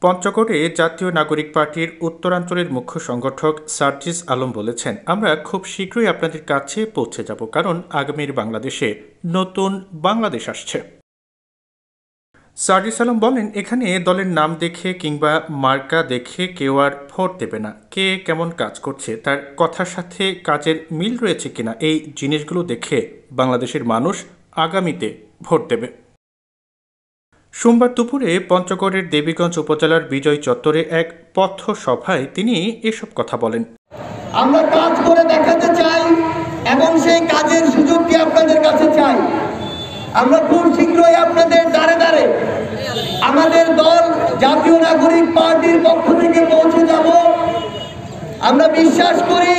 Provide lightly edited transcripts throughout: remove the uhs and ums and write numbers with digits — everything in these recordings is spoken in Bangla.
পঞ্চগড়ে জাতীয় নাগরিক পার্টির উত্তরাঞ্চলের মুখ্য সংগঠক সার্জিস আলম বলেছেন, আমরা খুব শীঘ্রই আপনাদের কাছে পৌঁছে যাব, কারণ আগামীর বাংলাদেশে নতুন বাংলাদেশ আসছে। সার্জিস আলম বলেন, এখানে দলের নাম দেখে কিংবা মার্কা দেখে কেউ আর ভোট দেবে না। কে কেমন কাজ করছে, তার কথার সাথে কাজের মিল রয়েছে কিনা, এই জিনিসগুলো দেখে বাংলাদেশের মানুষ আগামীতে ভোট দেবে। সোমবার দুপুরে পঞ্চগড়ের দেবীগঞ্জ উপজেলার বিজয় চত্বরে এক পথসভায় তিনি এসব কথা বলেন। আমরা কাজ করে দেখাতে চাই এবং সেই কাজের সুযোগটি আপনাদের কাছে চাই। আমরা খুব শীঘ্রই আপনাদের দ্বারে দ্বারে আমাদের দল জাতীয় নাগরিক পার্টির পক্ষ থেকে পৌঁছে যাব। আমরা বিশ্বাস করি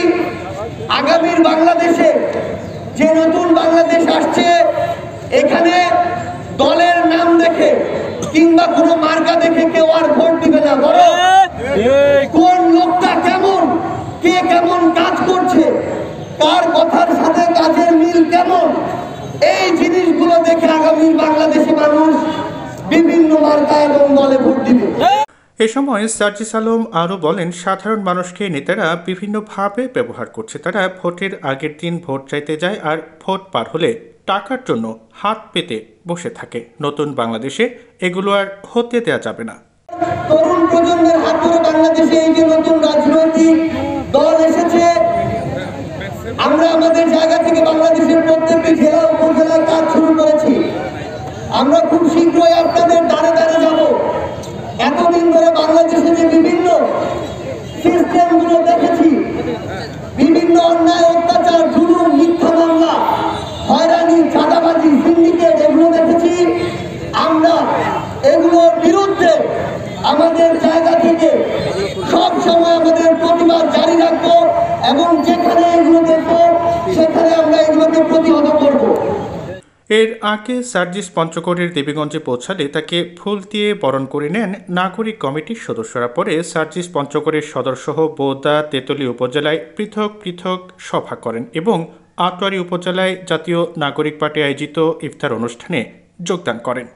আগামীর বাংলাদেশে যে নতুন বাংলাদেশ আসছে, এখানে দলের নাম দেখে কিংবা কোনো মার্কা দেখে কেউ আর ভোট দিবে না, বরং কোন লোকটা কেমন, কে কেমন কাজ করছে, কার কথার সাথে কাজের মিল কেমন, এই জিনিসগুলো দেখে আগামীর বাংলাদেশে মানুষ বিভিন্ন মার্কা এবং দলে ভোট দিবে। এ সময় সার্জিস আলম আরও বলেন, সাধারণ মানুষকে নেতারা বিভিন্নভাবে ব্যবহার করছে। তারা ভোটের আগের দিন ভোট চাইতে যায় আর ভোট পার হলে টাকার জন্য হাত পেতে বসে থাকে। নতুন বাংলাদেশে এগুলো আর হতে দেওয়া যাবে না। তরুণ প্রজন্মের হাত ধরে বাংলাদেশে এই যে নতুন রাজনৈতিক দল এসেছে, আমরা আমাদের জায়গা থেকে বাংলাদেশের প্রত্যেকটি জেলা উপজেলায় কাজ শুরু করেছি। আমরা খুব শীঘ্রই আপনাদের দ্বারে দ্বারে যাব। এতদিন ধরে বাংলাদেশে যে বিভিন্ন সিস্টেমগুলো দেখেছি, বিভিন্ন অন্যায়, অত্যাচার, জুলুম, মিথ্যা মামলা, হয়রানি, চাঁদাবাজি, সিন্ডিকেট, এগুলো দেখেছি। আমরা এগুলোর বিরুদ্ধে আমাদের জায়গা থেকে সব সময় আমাদের প্রতিবাদ জারি রাখবো এবং যেখানে এগুলো দেখবো সেখানে আমরা এগুলোকে প্রতিহত করব। এর আগে সার্জিস পঞ্চগড়ের দেবীগঞ্জে পৌঁছালে তাকে ফুল দিয়ে বরণ করে নেন নাগরিক কমিটির সদস্যরা। পরে সার্জিস পঞ্চগড়ের সদরসহ বোদা, তেতুলি উপজেলায় পৃথক পৃথক সভা করেন এবং আটোয়ারী উপজেলায় জাতীয় নাগরিক পার্টি আয়োজিত ইফতার অনুষ্ঠানে যোগদান করেন।